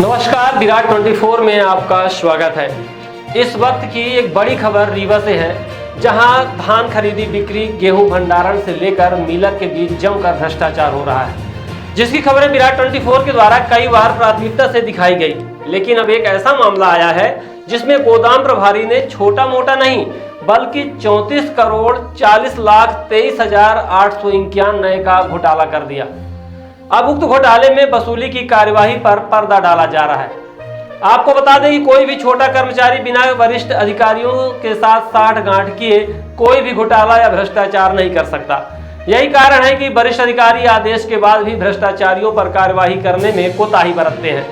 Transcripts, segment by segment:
नमस्कार, विराट 24 में आपका स्वागत है। इस वक्त की एक बड़ी खबर रीवा से है, जहां धान खरीदी बिक्री, गेहूं भंडारण से लेकर मिलर के बीच जमकर भ्रष्टाचार हो रहा है, जिसकी खबरें विराट 24 के द्वारा कई बार प्राथमिकता से दिखाई गई। लेकिन अब एक ऐसा मामला आया है जिसमें गोदाम प्रभारी ने छोटा मोटा नहीं बल्कि 34 करोड़ 40 लाख 23,891 का घोटाला कर दिया। अब उक्त घोटाले में वसूली की कार्यवाही पर पर्दा डाला जा रहा है। आपको बता दें कि कोई भी छोटा कर्मचारी बिना वरिष्ठ अधिकारियों के साथ साठगांठ किए कोई भी घोटाला या भ्रष्टाचार नहीं कर सकता। यही कारण है कि वरिष्ठ अधिकारी आदेश के बाद भी भ्रष्टाचारियों पर कार्यवाही करने में कोताही बरतते हैं।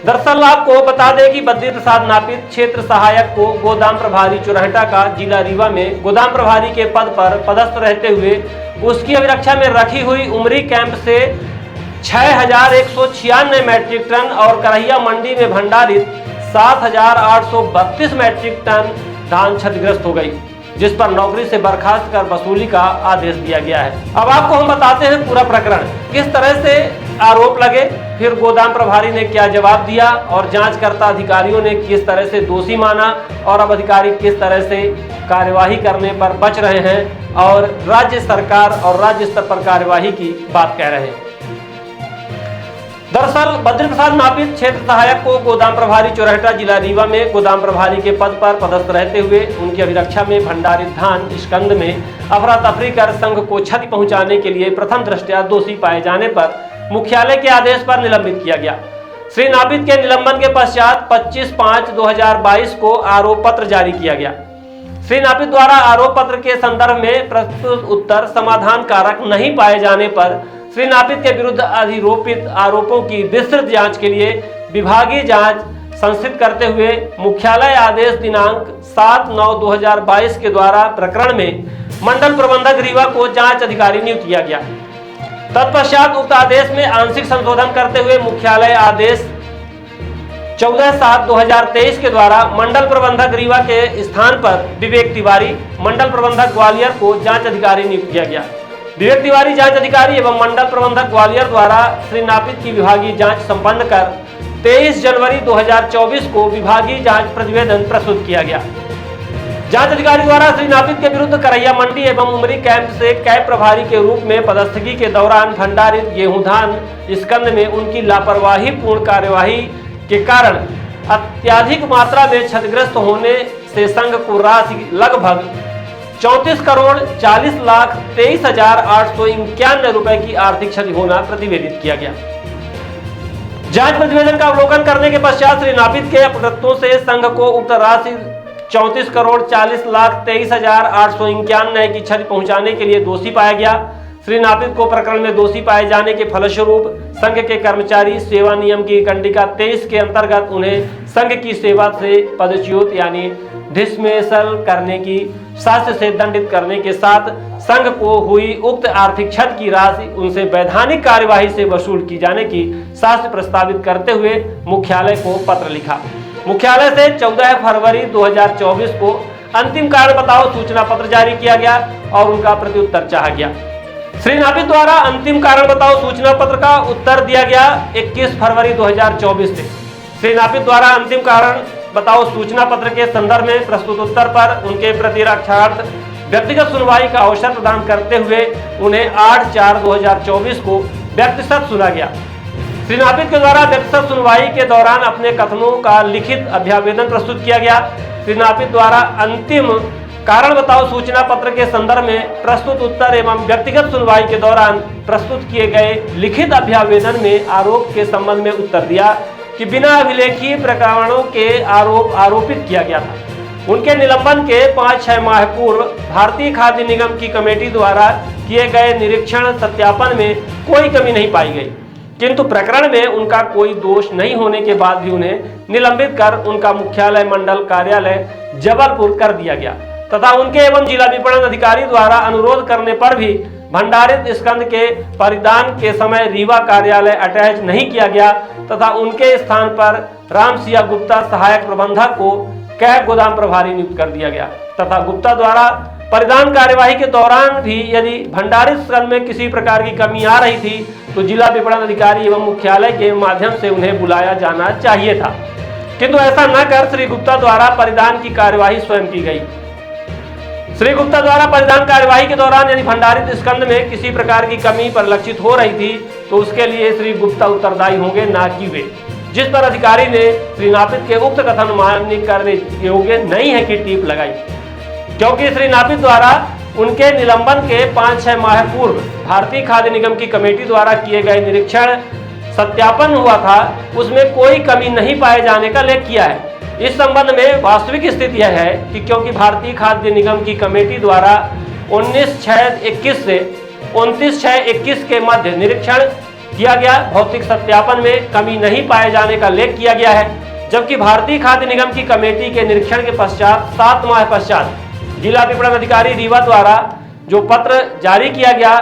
दरअसल आपको बता दें कि बद्री प्रसाद नापित क्षेत्र सहायक को गोदाम प्रभारी चुरहटा का जिला रीवा में गोदाम प्रभारी के पद पर पदस्थ रहते हुए उसकी अभिरक्षा में रखी हुई उमरी कैंप से 6,196 मैट्रिक टन और करहिया मंडी में भंडारित 7,832 मैट्रिक टन धान क्षतिग्रस्त हो गई, जिस पर नौकरी से बर्खास्त कर वसूली का आदेश दिया गया है। अब आपको हम बताते हैं पूरा प्रकरण, किस तरह से आरोप लगे, फिर गोदाम प्रभारी ने क्या जवाब दिया और जांचकर्ता अधिकारियों ने किस तरह से दोषी माना और अब अधिकारी किस तरह से कार्यवाही करने पर बच रहे हैं और राज्य सरकार और राज्य स्तर पर कार्यवाही की बात कह रहे हैं। दरअसल बद्री प्रसाद नापित क्षेत्र सहायक को गोदाम प्रभारी चुरहटा जिला रीवा में गोदाम प्रभारी के पद पर पदस्थ रहते हुए उनकी अभिरक्षा में भंडारित धान स्कंद में अफरा तफरी कर संघ को क्षति पहुंचाने के लिए प्रथम दृष्टया दोषी पाए जाने पर मुख्यालय के आदेश पर निलंबित किया गया। श्री नापित के निलंबन के पश्चात 25/5/2022 को आरोप पत्र जारी किया गया। श्री नापित द्वारा आरोप पत्र के संदर्भ में प्रस्तुत उत्तर समाधान कारक नहीं पाए जाने पर श्री नापित के विरुद्ध अधिरोपित आरोपों की विस्तृत जांच के लिए विभागीय जांच संस्थित करते हुए मुख्यालय आदेश दिनांक 7/9/2022 के द्वारा प्रकरण में मंडल प्रबंधक रीवा को जांच अधिकारी नियुक्त किया गया। तत्पश्चात उक्त आदेश में आंशिक संशोधन करते हुए मुख्यालय आदेश 14/7/2023 के द्वारा मंडल प्रबंधक रीवा के स्थान पर विवेक तिवारी, मंडल प्रबंधक ग्वालियर को जांच अधिकारी नियुक्त किया गया। विवेक तिवारी जांच अधिकारी एवं मंडल प्रबंधक ग्वालियर द्वारा श्री नापित की विभागीय जांच संपन्न कर 23 जनवरी 2024 को विभागीय जांच प्रतिवेदन प्रस्तुत किया गया। जांच अधिकारी द्वारा श्री नापित के विरुद्ध करहिया मंडी एवं उमरी कैंप से कैंप प्रभारी के रूप में पदस्थगी के दौरान भंडारित गेहूं धान स्कंद में उनकी लापरवाही पूर्ण कार्यवाही के कारण अत्यधिक मात्रा में क्षतिग्रस्त होने से संघ को राशि लगभग 34 करोड़ 40 लाख 23,891 रुपए की आर्थिक क्षति होना प्रतिवेदित किया गया। जांच प्रतिवेदन का अवलोकन करने के पश्चात श्री नापित के अपकृत्यों से संघ को उक्त राशि 34 करोड़ 40 लाख 23,891 की क्षति पहुंचाने के लिए दोषी पाया गया। श्री नापित को प्रकरण में दोषी पाए जाने के फलस्वरूप संघ के कर्मचारी सेवा नियम की कंडिका 23 के अंतर्गत उन्हें संघ की सेवा से पदच्युत यानी डिसमिसल करने की शास्त्र से दंडित करने के साथ संघ को हुई उक्त आर्थिक क्षति की राशि उनसे वैधानिक कार्यवाही से वसूल की जाने की शास्त्र प्रस्तावित करते हुए मुख्यालय को पत्र लिखा। मुख्यालय से 14 फरवरी 2024 को अंतिम कारण बताओ सूचना पत्र जारी किया गया और उनका प्रत्युत्तर चाहा गया। श्री नापित द्वारा अंतिम कारण बताओ सूचना पत्र का उत्तर दिया गया 21 फरवरी 2024 से। श्री नापित द्वारा अंतिम कारण बताओ सूचना पत्र के संदर्भ में प्रस्तुत उत्तर पर उनके प्रतिरक्षार्थ व्यक्तिगत सुनवाई का अवसर प्रदान करते हुए उन्हें 8/4/2024 को व्यक्तिशत सुना गया। श्री नापित के द्वारा व्यक्तिशत सुनवाई के दौरान अपने कथनों का लिखित अभ्यावेदन प्रस्तुत किया गया। श्री नापित द्वारा अंतिम कारण बताओ सूचना पत्र के संदर्भ में प्रस्तुत उत्तर एवं व्यक्तिगत सुनवाई के दौरान प्रस्तुत किए गए लिखित अभ्यावेदन में आरोप के संबंध में उत्तर दिया कि बिना अभिलेखीय प्रकरणों के आरोपित किया गया था। उनके निलंबन के 5-6 माह पूर्व भारतीय खाद्य निगम की कमेटी द्वारा किए गए निरीक्षण सत्यापन में कोई कमी नहीं पाई गई, किंतु प्रकरण में उनका कोई दोष नहीं होने के बाद भी उन्हें निलंबित कर उनका मुख्यालय मंडल कार्यालय जबलपुर कर दिया गया तथा उनके एवं जिला विपणन अधिकारी द्वारा अनुरोध करने पर भी भंडारित स्कंद के परिधान के समय रीवा कार्यालय अटैच नहीं किया गया तथा उनके स्थान पर रामसिया गुप्ता सहायक प्रबंधक को कैब गोदाम प्रभारी नियुक्त कर दिया गया तथा गुप्ता द्वारा परिधान कार्यवाही के दौरान भी यदि भंडारित स्कंद में किसी प्रकार की कमी आ रही थी तो जिला विपणन अधिकारी एवं मुख्यालय के माध्यम से उन्हें बुलाया जाना चाहिए था, किंतु ऐसा न कर श्री गुप्ता द्वारा परिधान की कार्यवाही स्वयं की गई। श्री गुप्ता द्वारा परिधान कार्यवाही के दौरान यदि भंडारित स्कंद में किसी प्रकार की कमी परिलक्षित हो रही थी तो उसके लिए श्री गुप्ता उत्तरदायी होंगे, ना कि वे, जिस पर अधिकारी ने श्री नापित के उक्त कथन मान्य करने योग्य नहीं है की टीप लगाई, क्योंकि श्री नापित द्वारा उनके निलंबन के 5-6 माह पूर्व भारतीय खाद्य निगम की कमेटी द्वारा किए गए निरीक्षण सत्यापन हुआ था, उसमें कोई कमी नहीं पाए जाने का उल्लेख किया है। इस संबंध में वास्तविक स्थिति यह है कि क्योंकि भारतीय खाद्य निगम की कमेटी द्वारा 19/6/21 से 29/6/21 के मध्य निरीक्षण किया गया, भौतिक सत्यापन में कमी नहीं पाए जाने का उल्लेख किया गया है, जबकि भारतीय खाद्य निगम की कमेटी के निरीक्षण के पश्चात 7 माह पश्चात जिला विपणन अधिकारी रीवा द्वारा जो पत्र जारी किया गया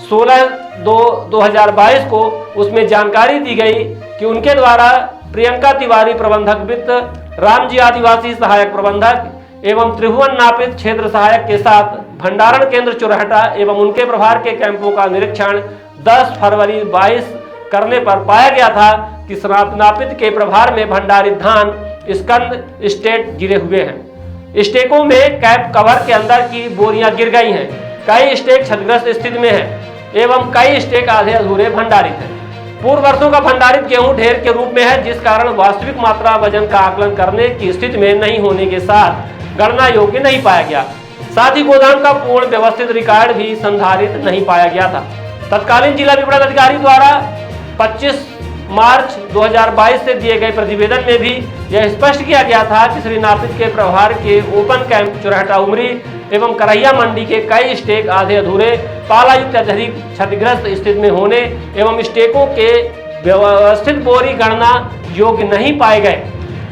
16/2/2022 को, उसमें जानकारी दी गई कि उनके द्वारा प्रियंका तिवारी प्रबंधक वित्त, रामजी आदिवासी सहायक प्रबंधक एवं त्रिभुवन नापित क्षेत्र सहायक के साथ भंडारण केंद्र चुरहटा एवं उनके प्रभार के कैंपों का निरीक्षण 10 फरवरी 22 करने पर पाया गया था कि नापित के प्रभार में भंडारित धान स्कंद स्टेट गिरे हुए हैं। स्टेकों में कैप कवर के अंदर की बोरियां गिर गई हैं, कई स्टेक क्षतिग्रस्त स्थिति में है एवं कई स्टेक आधे अधूरे भंडारित हैं। पूर्व वर्षों का भंडारित गेहूं ढेर के रूप में है, जिस कारण वास्तविक मात्रा वजन का आकलन करने की स्थिति में नहीं होने के साथ गणना योग्य नहीं पाया गया। साथ ही गोदाम का पूर्ण व्यवस्थित रिकॉर्ड भी संधारित नहीं पाया गया था। तत्कालीन जिला विपणन अधिकारी द्वारा 25 मार्च 2022 से दिए गए प्रतिवेदन में भी यह स्पष्ट किया गया था कि श्री नापित के प्रभार के ओपन कैंप चुरहटा उमरी एवं करहिया मंडी के कई स्टेक आधे अधूरे, पालायुक्त अत्यधिक क्षतिग्रस्त स्थिति में होने एवं स्टेकों के व्यवस्थित बोरी गणना योग्य नहीं पाए गए।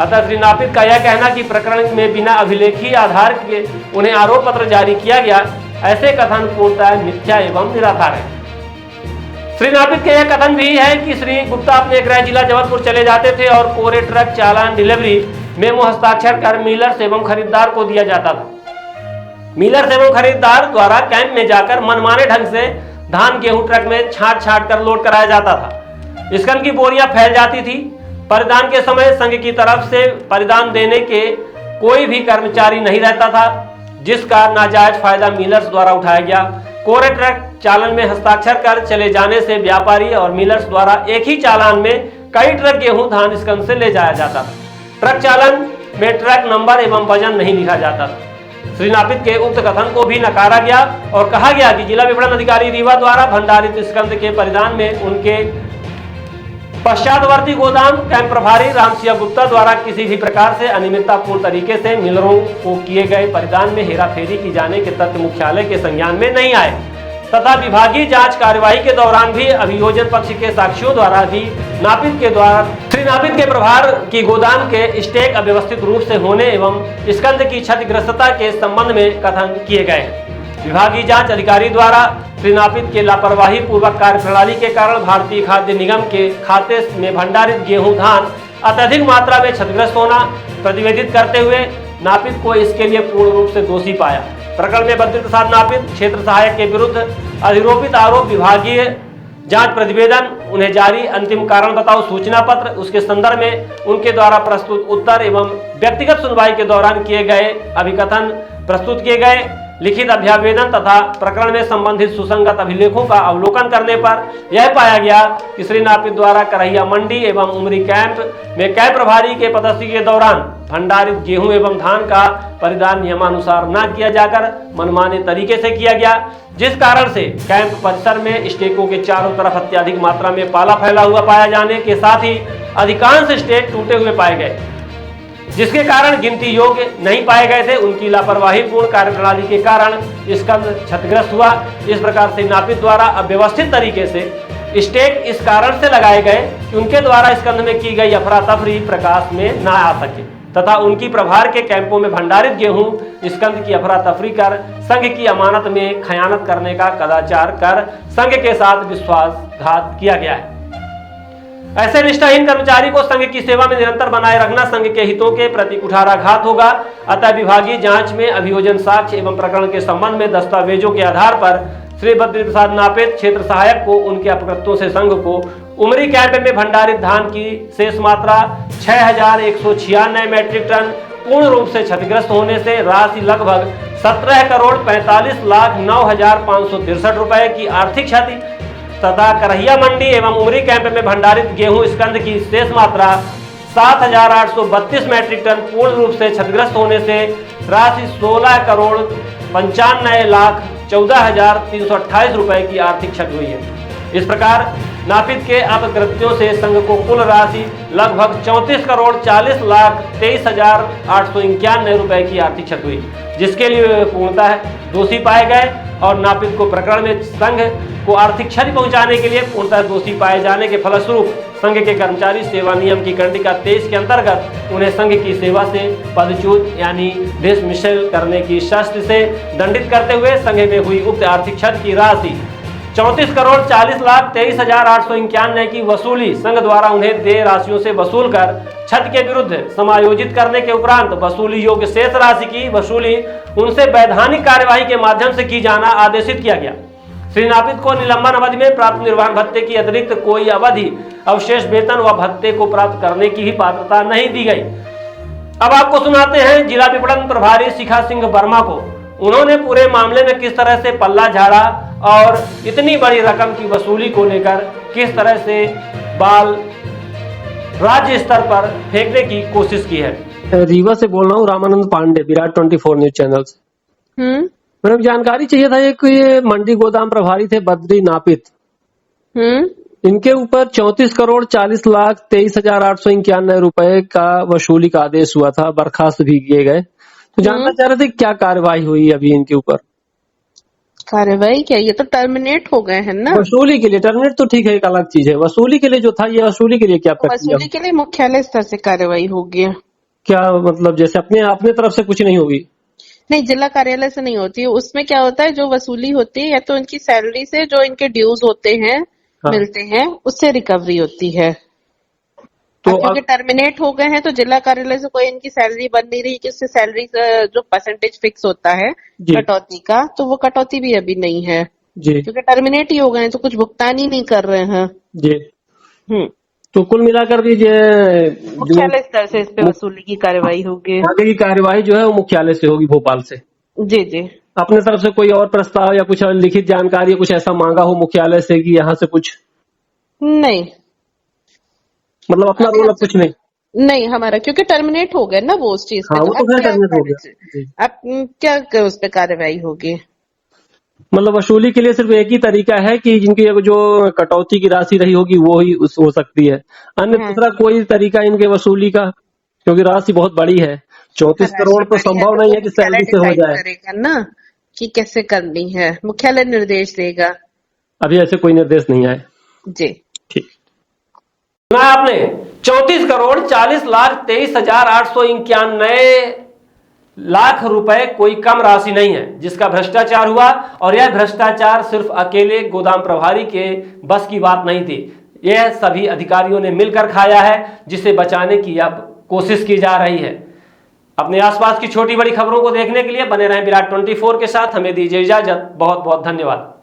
अतः श्री नापित का यह कहना कि प्रकरण में बिना अभिलेखी आधार के उन्हें आरोप पत्र जारी किया गया, ऐसे कथन पूर्णतः मिथ्या एवं निराधार है। श्री नापित के यह कथन भी है कि श्री गुप्ता अपने गृह जिला जबलपुर चले जाते थे और कोरे ट्रक चालान डिलीवरी मेमो हस्ताक्षर कर मिलर्स एवं खरीदार को दिया जाता था। मिलर्स एवं खरीदार द्वारा कैंप में जाकर मनमाने ढंग से धान गेहूं ट्रक में छाट कर लोड कराया जाता था। स्कंद की बोरियां फैल जाती थी। परिधान के समय संघ की तरफ से परिधान देने के कोई भी कर्मचारी नहीं रहता था, जिसका नाजायज फायदा मिलर्स द्वारा उठाया गया। कोरे ट्रक चालान में हस्ताक्षर कर चले जाने से व्यापारी और मिलर्स द्वारा एक ही चालान में कई ट्रक गेहूं धान स्कंद से ले जाया जाता था। ट्रक चालान में ट्रक नंबर एवं वजन नहीं लिखा जाता था। श्री नापित के उक्त कथन को भी नकारा गया और कहा गया कि जिला विपणन अधिकारी रीवा द्वारा भंडारित स्कंद के परिधान में उनके पश्चातवर्ती गोदाम कैंप प्रभारी रामसिंह गुप्ता द्वारा किसी भी प्रकार से अनियमिततापूर्ण तरीके से मिलरों को किए गए परिधान में हेराफेरी की जाने के तथ्य मुख्यालय के संज्ञान में नहीं आए तथा विभागीय जांच कार्यवाही के दौरान भी अभियोजन पक्ष के साक्षियों द्वारा भी नापित के द्वारा श्री नापित के प्रभार की गोदाम के स्टेक अव्यवस्थित रूप से होने एवं स्कंद की क्षतिग्रस्तता के संबंध में कथन किए गए। विभागीय जांच अधिकारी द्वारा श्री नापित के लापरवाही पूर्वक कार्यप्रणाली के कारण भारतीय खाद्य निगम के खाते में भंडारित गेहूं धान अत्यधिक मात्रा में क्षतिग्रस्त होना प्रतिवेदित करते हुए नापित को इसके लिए पूर्ण रूप से दोषी पाया। प्रकरण में बद्री प्रसाद नापित क्षेत्र सहायक के विरुद्ध अधिरोपित आरोप, विभागीय जांच प्रतिवेदन, उन्हें जारी अंतिम कारण बताओ सूचना पत्र, उसके संदर्भ में उनके द्वारा प्रस्तुत उत्तर एवं व्यक्तिगत सुनवाई के दौरान किए गए अभिकथन प्रस्तुत किए गए लिखित अभ्यावेदन तथा प्रकरण में संबंधित सुसंगत अभिलेखों का अवलोकन करने पर यह पाया गया कि श्री नापित द्वारा करहिया मंडी एवं उमरी कैंप में कैंप प्रभारी के पदस्थी के दौरान भंडारित गेहूं एवं धान का परिधान नियमानुसार न किया जाकर मनमाने तरीके से किया गया, जिस कारण से कैंप परिसर में स्टेकों के चारों तरफ अत्यधिक मात्रा में पाला फैला हुआ पाया जाने के साथ ही अधिकांश स्टेक टूटे हुए पाए गए, जिसके कारण गिनती योग्य नहीं पाए गए थे। उनकी लापरवाही पूर्ण कार्यप्रणाली के कारण स्कंद क्षतिग्रस्त हुआ। इस प्रकार से नापित द्वारा अव्यवस्थित तरीके से स्टेक इस कारण से लगाए गए कि उनके द्वारा स्कंद में की गई अफरा तफरी प्रकाश में न आ सके तथा उनकी प्रभार के कैंपों में भंडारित गेहूं स्कंद की अफरा तफरी कर संघ की अमानत में खयानत करने का कदाचार कर संघ के साथ विश्वासघात किया गया है। ऐसे निष्ठाहीन कर्मचारी को संघ की सेवा में निरंतर बनाए रखना संघ के हितों के प्रति कुठाराघात होगा। अतः विभागीय जांच में अभियोजन साक्ष्य एवं प्रकरण के संबंध में दस्तावेजों के आधार पर श्री बद्री प्रसाद नापित क्षेत्र सहायक को उनके अपकृत्यों से संघ को उमरी कैंप में भंडारित धान की शेष मात्रा 6196 मैट्रिक टन पूर्ण रूप से क्षतिग्रस्त होने से राशि लगभग 17,45,09,563 रुपए की आर्थिक क्षति तथा करहिया मंडी एवं उमरी कैंप में भंडारित गेहूं स्कंद की शेष मात्रा 7,832 मैट्रिक टन पूर्ण रूप से क्षतिग्रस्त होने से राशि 16,95,14,328 रुपए की आर्थिक क्षति हुई है। इस प्रकार नापित के अपकृत्यों से संघ को कुल राशि लगभग 34,40,23,891 रुपए की आर्थिक क्षति हुई, जिसके लिए वे पूर्णतः दोषी पाए गए और नापित को प्रकरण में संघ को आर्थिक क्षति पहुंचाने के लिए पूर्णतः दोषी पाए जाने के फलस्वरूप संघ के कर्मचारी सेवा नियम की कंडिका 23 के अंतर्गत उन्हें संघ की सेवा से पदच्युत यानी डिसमिसल करने की शर्त से दंडित करते हुए संघ में हुई उक्त आर्थिक क्षति की राशि 34,40,23,891 की वसूली संघ द्वारा उन्हें देय राशियों से वसूल कर क्षति के विरुद्ध समायोजित करने के उपरांत वसूली योग्य शेष राशि की वसूली उनसे वैधानिक कार्यवाही के माध्यम से की जाना आदेशित किया गया। श्री नापित को निलंबन अवधि में प्राप्त निर्वहन भत्ते की अतिरिक्त कोई अवधि अवशेष वेतन व भत्ते को प्राप्त करने की भी पात्रता नहीं दी गई। अब आपको सुनाते हैं जिला विपणन प्रभारी शिखा सिंह वर्मा को। उन्होंने पूरे मामले में किस तरह से पल्ला झाड़ा और इतनी बड़ी रकम की वसूली को लेकर किस तरह से बाल राज्य स्तर पर फेंकने की कोशिश की है। रीवा से बोल रहा हूँ, रामानंद पांडे, विराट 24 न्यूज चैनल से। मैडम जानकारी चाहिए था, एक ये मंडी गोदाम प्रभारी थे बद्री नापित, इनके ऊपर 34,40,23,891 रुपए का वसूली का आदेश हुआ था, बर्खास्त भी किए गए। तो जानना चाह रहे थे क्या कार्यवाही हुई अभी इनके ऊपर। कार्यवाही क्या, ये तो टर्मिनेट हो गए हैं ना। वसूली के लिए टर्मिनेट तो ठीक है, एक अलग चीज है। वसूली के लिए जो था, ये वसूली के लिए क्या प्रक्रिया? वसूली के लिए मुख्यालय स्तर से कार्यवाही होगी। क्या मतलब जैसे अपने तरफ से कुछ नहीं होगी? नहीं, जिला कार्यालय से नहीं होती। उसमें क्या होता है, जो वसूली होती है या तो इनकी सैलरी से जो इनके ड्यूज होते हैं, मिलते हैं, उससे रिकवरी होती है। तो क्योंकि टर्मिनेट हो गए हैं तो जिला कार्यालय से कोई इनकी सैलरी बन नहीं रही कि उससे सैलरी जो परसेंटेज फिक्स होता है कटौती का, तो वो कटौती भी अभी नहीं है जी, क्योंकि टर्मिनेट ही हो गए हैं तो कुछ भुगतान ही नहीं कर रहे हैं जी। तो कुल मिलाकर दीजिए मुख्यालय स्तर से इस पे वसूली की कार्यवाही होगी। आगे की कार्यवाही जो है वो मुख्यालय से होगी, भोपाल से। जी जी। अपने तरफ से कोई और प्रस्ताव या कुछ लिखित जानकारी कुछ ऐसा मांगा हो मुख्यालय से कि यहाँ से कुछ? नहीं, मतलब अपना रोल अब कुछ नहीं हमारा, क्योंकि टर्मिनेट हो गए ना वो उस चीज पे। हाँ, तो वो तो टर्मिनेट हो गया। अब क्या उस पे कार्यवाही होगी? मतलब वसूली के लिए सिर्फ एक ही तरीका है कि जिनकी जो कटौती की राशि रही होगी वो ही हो सकती है, अन्य दूसरा कोई तरीका इनके वसूली का, क्योंकि राशि बहुत बड़ी है। 34 करोड़ तो संभव नहीं है कि सैलरी से हो जाए ना, कि कैसे करनी है, मुख्यालय निर्देश देगा। अभी ऐसे कोई निर्देश नहीं आए जी। ठीक सुना आपने, 34,40,23,891 रुपए कोई कम राशि नहीं है जिसका भ्रष्टाचार हुआ, और यह भ्रष्टाचार सिर्फ अकेले गोदाम प्रभारी के बस की बात नहीं थी, यह सभी अधिकारियों ने मिलकर खाया है, जिसे बचाने की अब कोशिश की जा रही है। अपने आसपास की छोटी बड़ी खबरों को देखने के लिए बने रहें विराट 24 के साथ। हमें दीजिए इजाजत, बहुत बहुत धन्यवाद।